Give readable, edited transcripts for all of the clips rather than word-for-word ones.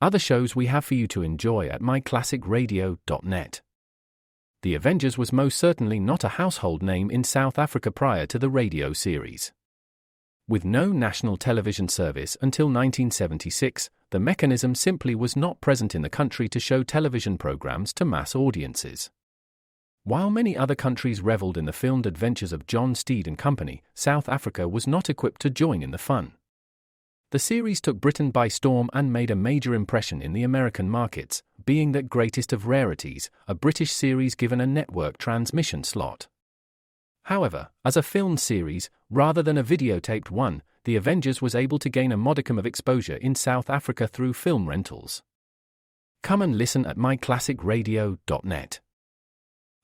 Other shows we have for you to enjoy at myclassicradio.net. The Avengers was most certainly not a household name in South Africa prior to the radio series. With no national television service until 1976, the mechanism simply was not present in the country to show television programs to mass audiences. While many other countries reveled in the filmed adventures of John Steed and company, South Africa was not equipped to join in the fun. The series took Britain by storm and made a major impression in the American markets, being that greatest of rarities, a British series given a network transmission slot. However, as a filmed series, rather than a videotaped one, The Avengers was able to gain a modicum of exposure in South Africa through film rentals. Come and listen at myclassicradio.net.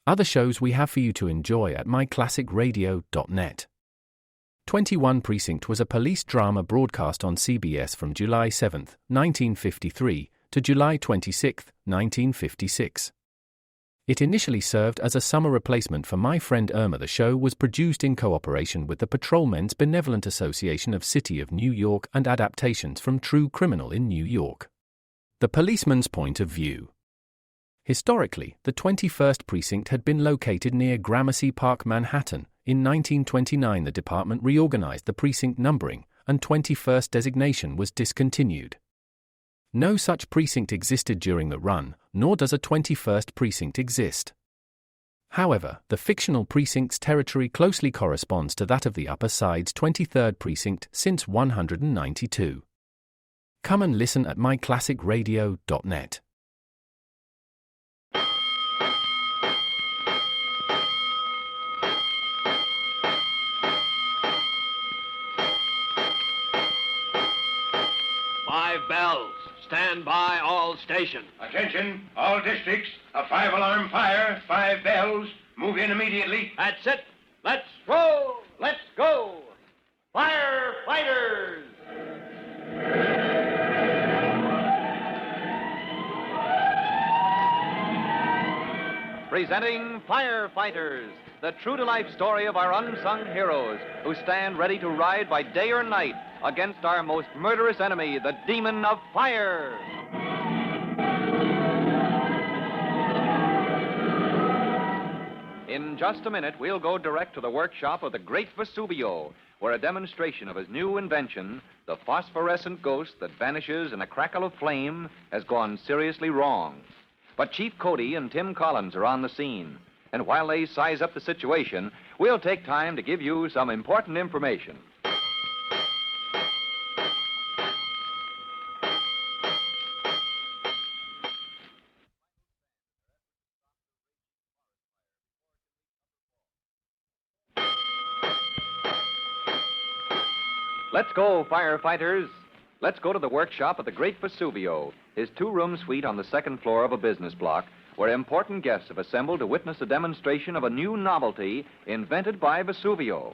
Other shows we have for you to enjoy at myclassicradio.net. 21 Precinct was a police drama broadcast on CBS from July 7, 1953, to July 26, 1956. It initially served as a summer replacement for My Friend Irma. The show was produced in cooperation with the Patrolmen's Benevolent Association of City of New York and adaptations from True Criminal in New York. The Policeman's Point of View. Historically, the 21st Precinct had been located near Gramercy Park, Manhattan. In 1929, the department reorganized the precinct numbering, and 21st designation was discontinued. No such precinct existed during the run, nor does a 21st precinct exist. However, the fictional precinct's territory closely corresponds to that of the Upper Side's 23rd precinct since 192. Come and listen at myclassicradio.net. Bells. Stand by all stations. Attention, all districts. A 5-alarm fire, 5 bells. Move in immediately. That's it. Let's roll. Let's go. Firefighters. Presenting Firefighters, the true-to-life story of our unsung heroes who stand ready to ride by day or night against our most murderous enemy, the demon of fire. In just a minute, we'll go direct to the workshop of the great Vesuvio, where a demonstration of his new invention, the phosphorescent ghost that vanishes in a crackle of flame, has gone seriously wrong. But Chief Cody and Tim Collins are on the scene, and while they size up the situation, we'll take time to give you some important information. Let's go, firefighters. Let's go to the workshop of the great Vesuvio, his 2-room suite on the 2nd floor of a business block, where important guests have assembled to witness a demonstration of a new novelty invented by Vesuvio.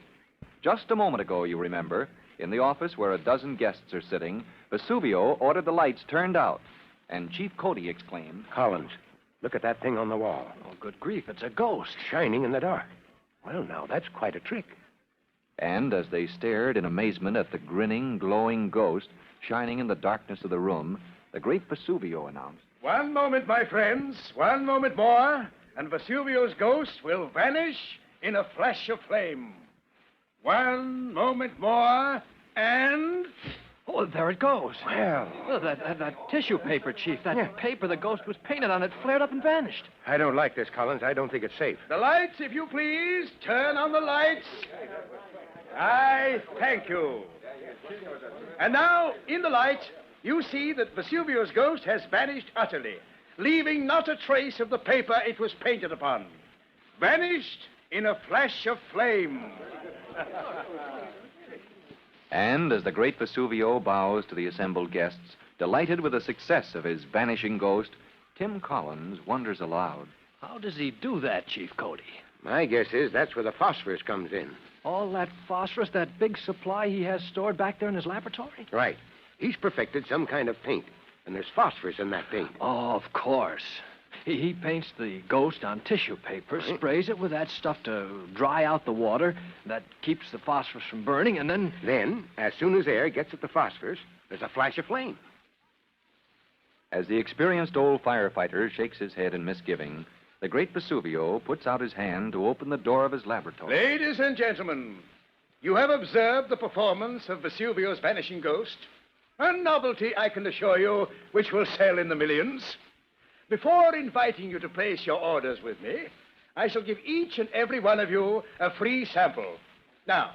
Just a moment ago, you remember, in the office where a dozen guests are sitting, Vesuvio ordered the lights turned out, and Chief Cody exclaimed, Collins, look at that thing on the wall. "Oh, good grief, it's a ghost." Shining in the dark. Well, now, that's quite a trick. And as they stared in amazement at the grinning, glowing ghost shining in the darkness of the room, the great Vesuvio announced, One moment, my friends. One moment more, and Vesuvio's ghost will vanish in a flash of flame. One moment more, and... Oh, there it goes. Well... Oh, that tissue paper, Chief. That paper the ghost was painted on, it flared up and vanished. I don't like this, Collins. I don't think it's safe. The lights, if you please. Turn on the lights. I thank you. And now, in the light, you see that Vesuvio's ghost has vanished utterly, leaving not a trace of the paper it was painted upon. Vanished in a flash of flame. and as the great Vesuvio bows to the assembled guests, delighted with the success of his vanishing ghost, Tim Collins wonders aloud. How does he do that, Chief Cody? My guess is that's where the phosphorus comes in. All that phosphorus, that big supply he has stored back there in his laboratory? Right. He's perfected some kind of paint, and there's phosphorus in that paint. Oh, of course. He paints the ghost on tissue paper, sprays it with that stuff to dry out the water. That keeps the phosphorus from burning, and then... Then, as soon as air gets at the phosphorus, there's a flash of flame. As the experienced old firefighter shakes his head in misgiving, the great Vesuvio puts out his hand to open the door of his laboratory. Ladies and gentlemen, you have observed the performance of Vesuvio's vanishing ghost. A novelty, I can assure you, which will sell in the millions. Before inviting you to place your orders with me, I shall give each and every one of you a free sample. Now,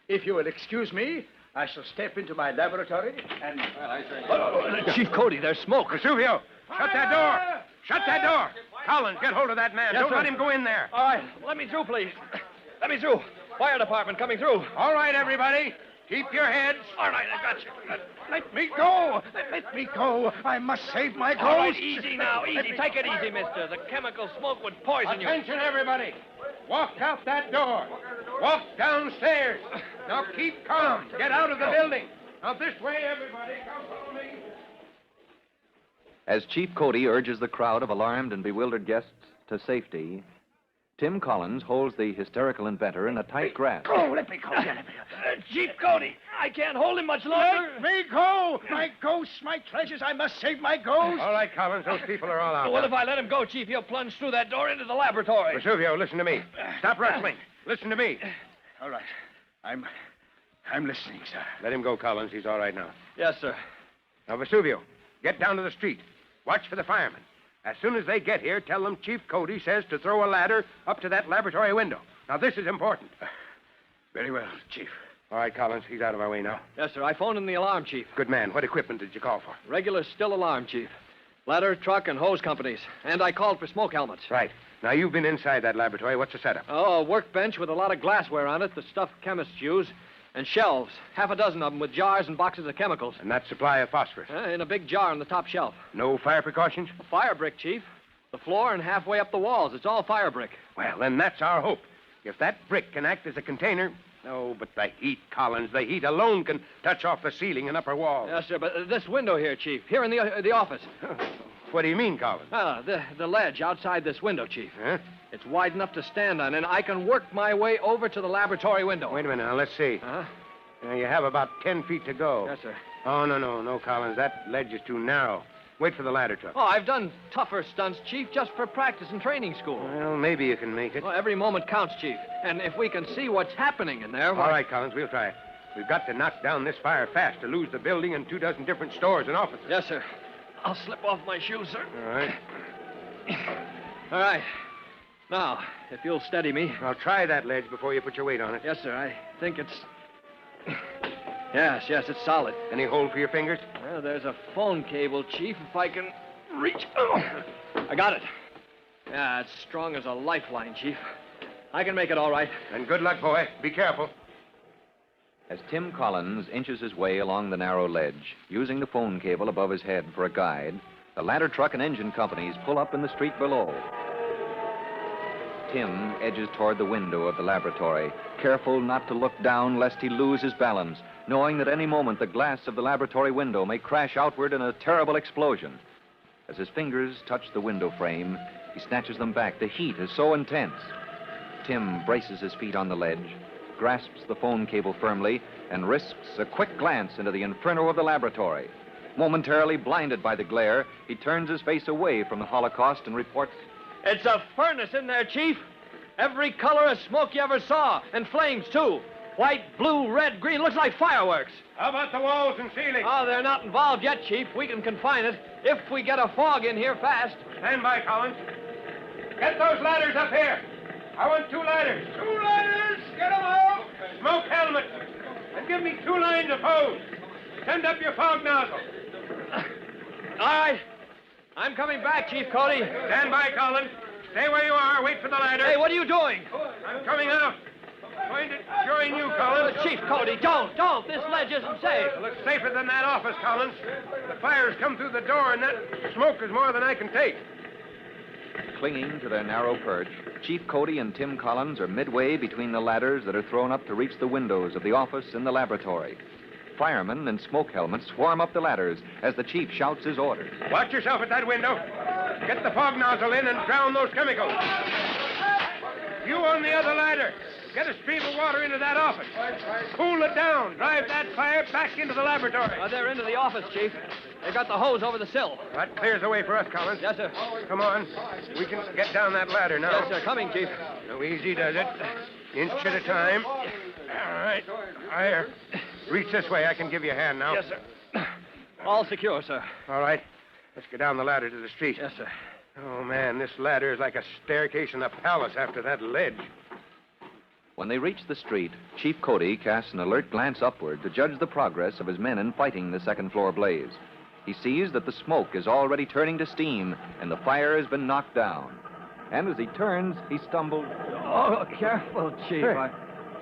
if you will excuse me, I shall step into my laboratory and... Chief Cody, there's smoke. Vesuvio, shut that door! Shut that door! Collins, get hold of that man. Yes, Don't sir. let him go in there. All right, let me through, please. Let me through. Fire department coming through. All right, everybody. Keep your heads. All right, I got you. Let me go. Let me go. I must save my ghost. All right, easy now, easy. Take it easy, mister. The chemical smoke would poison you. Attention, everybody. Walk out that door. Walk downstairs. Now keep calm. Get out of the building. Now this way, everybody. Come follow me. As Chief Cody urges the crowd of alarmed and bewildered guests to safety, Tim Collins holds the hysterical inventor in a tight grasp. Go. Let me go. Chief Cody, I can't hold him much longer. Let me go. My ghosts, my treasures. I must save my ghost. All right, Collins. Those people are all out. What if I let him go, Chief? He'll plunge through that door into the laboratory. Vesuvio, listen to me. Stop wrestling. Listen to me. All right. I'm listening, sir. Let him go, Collins. He's all right now. Yes, sir. Now, Vesuvio, get down to the street. Watch for the firemen. As soon as they get here, tell them Chief Cody says to throw a ladder up to that laboratory window. Now, this is important. Very well, Chief. All right, Collins, he's out of our way now. Yes, sir. I phoned in the alarm, Chief. Good man. What equipment did you call for? Regular still alarm, Chief. Ladder, truck, and hose companies. And I called for smoke helmets. Right. Now, you've been inside that laboratory. What's the setup? Oh, a workbench with a lot of glassware on it, the stuff chemists use, and shelves. Half a dozen of them with jars and boxes of chemicals. And that supply of phosphorus? In a big jar on the top shelf. No fire precautions? A fire brick, Chief. The floor and halfway up the walls. It's all fire brick. Well, then that's our hope. If that brick can act as a container... Oh, but the heat, Collins, the heat alone can touch off the ceiling and upper walls. Yes, sir, but this window here, Chief, here in the office. What do you mean, Collins? The ledge outside this window, Chief. Huh? It's wide enough to stand on, and I can work my way over to the laboratory window. Wait a minute, now, let's see. Huh? Now, you have about 10 feet to go. Yes, sir. Oh, no, Collins. That ledge is too narrow. Wait for the ladder truck. Oh, I've done tougher stunts, Chief, just for practice and training school. Well, maybe you can make it. Well, every moment counts, Chief. And if we can see what's happening in there... All right, Collins, we'll try it. We've got to knock down this fire fast to lose the building and 24 different stores and offices. Yes, sir. I'll slip off my shoes, sir. All right. All right. Now, if you'll steady me. I'll try that ledge before you put your weight on it. Yes, sir. I think it's... Yes, it's solid. Any hold for your fingers? Well, there's a phone cable, Chief, if I can reach... Oh, I got it. Yeah, it's strong as a lifeline, Chief. I can make it all right. Then good luck, boy. Be careful. As Tim Collins inches his way along the narrow ledge, using the phone cable above his head for a guide, the ladder truck and engine companies pull up in the street below. Tim edges toward the window of the laboratory, careful not to look down lest he lose his balance, knowing that any moment the glass of the laboratory window may crash outward in a terrible explosion. As his fingers touch the window frame, he snatches them back. The heat is so intense. Tim braces his feet on the ledge, grasps the phone cable firmly, and risks a quick glance into the inferno of the laboratory. Momentarily blinded by the glare, he turns his face away from the Holocaust and reports... It's a furnace in there, Chief. Every color of smoke you ever saw, and flames, too. White, blue, red, green. Looks like fireworks. How about the walls and ceiling? Oh, they're not involved yet, Chief. We can confine it if we get a fog in here fast. Stand by, Collins. Get those ladders up here. I want 2 ladders. 2 ladders? Get them out. Smoke helmets. And give me 2 lines of hose. Send up your fog nozzle. All right. I'm coming back, Chief Cody. Stand by, Collins. Stay where you are. Wait for the ladder. Hey, what are you doing? I'm coming out. Going to join you, Collins. Chief Cody, don't. This ledge isn't safe. Well, it's safer than that office, Collins. The fire's come through the door, and that smoke is more than I can take. Clinging to their narrow perch, Chief Cody and Tim Collins are midway between the ladders that are thrown up to reach the windows of the office and the laboratory. Firemen in smoke helmets swarm up the ladders as the chief shouts his orders. Watch yourself at that window. Get the fog nozzle in and drown those chemicals. You on the other ladder. get a stream of water into that office. Cool it down. Drive that fire back into the laboratory. They're into the office, Chief. They got the hose over the sill. That clears the way for us, Collins. Yes, sir. Come on. We can get down that ladder now. Yes, sir. Coming, Chief. So easy does it. Inch at a time. All right. Here. Reach this way. I can give you a hand now. Yes, sir. All secure, sir. All right. Let's get down the ladder to the street. Yes, sir. Oh, man, this ladder is like a staircase in a palace after that ledge. When they reach the street, Chief Cody casts an alert glance upward to judge the progress of his men in fighting the second-floor blaze. He sees that the smoke is already turning to steam and the fire has been knocked down. And as he turns, he stumbles. Oh, careful, Chief. Hey.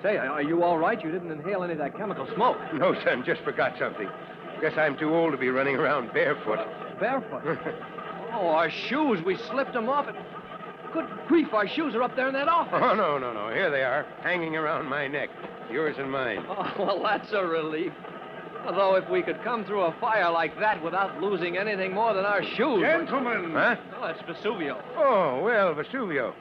Say, are you all right? You didn't inhale any of that chemical smoke. No, son, just forgot something. Guess I'm too old to be running around barefoot. Barefoot? Oh, our shoes. We slipped them off. Good grief, our shoes are up there in that office. Oh, no. Here they are, hanging around my neck. Yours and mine. Oh, well, that's a relief. Although if we could come through a fire like that without losing anything more than our shoes... Gentlemen! Huh? Oh, it's Vesuvio. Oh, well, Vesuvio.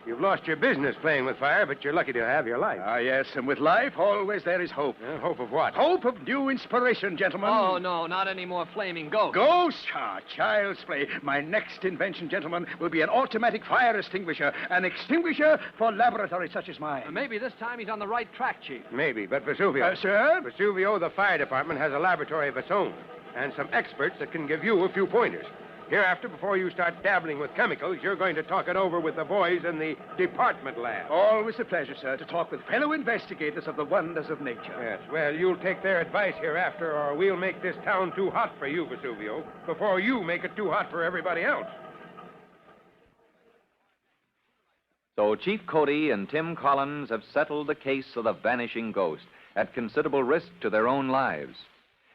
You've lost your business playing with fire, but you're lucky to have your life. Ah, yes, and with life, always there is hope. Hope of what? Hope of new inspiration, gentlemen. Oh, no, not any more flaming ghosts. Ghosts? Ah, child's play. My next invention, gentlemen, will be an automatic fire extinguisher. An extinguisher for laboratories such as mine. Maybe this time he's on the right track, Chief. Maybe, but Vesuvio. Sir? Vesuvio, the fire department, has a laboratory of its own, and some experts that can give you a few pointers. Hereafter, before you start dabbling with chemicals, you're going to talk it over with the boys in the department lab. Always a pleasure, sir, to talk with fellow investigators of the wonders of nature. Yes, well, you'll take their advice hereafter, or we'll make this town too hot for you, Vesuvio, before you make it too hot for everybody else. So Chief Cody and Tim Collins have settled the case of the vanishing ghost at considerable risk to their own lives.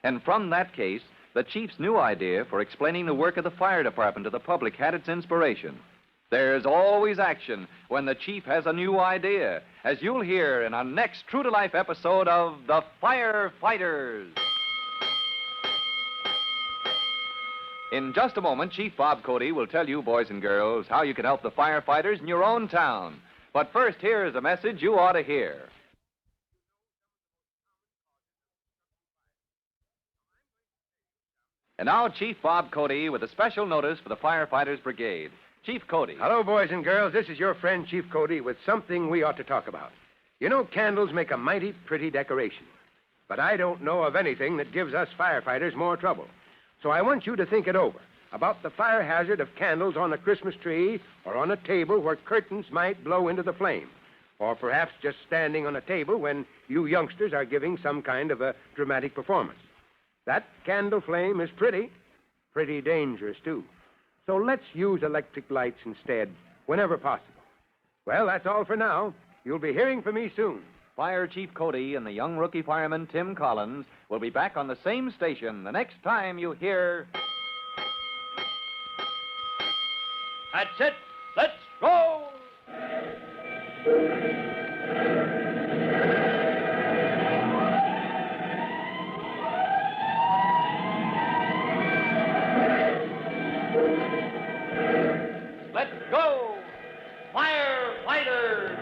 And from that case, the chief's new idea for explaining the work of the fire department to the public had its inspiration. There's always action when the chief has a new idea, as you'll hear in our next true-to-life episode of The Firefighters. In just a moment, Chief Bob Cody will tell you, boys and girls, how you can help the firefighters in your own town. But first, here's a message you ought to hear. And now, Chief Bob Cody with a special notice for the Firefighters Brigade. Chief Cody. Hello, boys and girls. This is your friend, Chief Cody, with something we ought to talk about. You know, candles make a mighty pretty decoration. But I don't know of anything that gives us firefighters more trouble. So I want you to think it over about the fire hazard of candles on a Christmas tree or on a table where curtains might blow into the flame. Or perhaps just standing on a table when you youngsters are giving some kind of a dramatic performance. That candle flame is pretty dangerous, too. So let's use electric lights instead, whenever possible. Well, that's all for now. You'll be hearing from me soon. Fire Chief Cody and the young rookie fireman Tim Collins will be back on the same station the next time you hear... That's it. Let's roll! Let's go! Firefighters!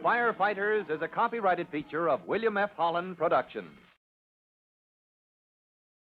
Firefighters is a copyrighted feature of William F. Holland Productions.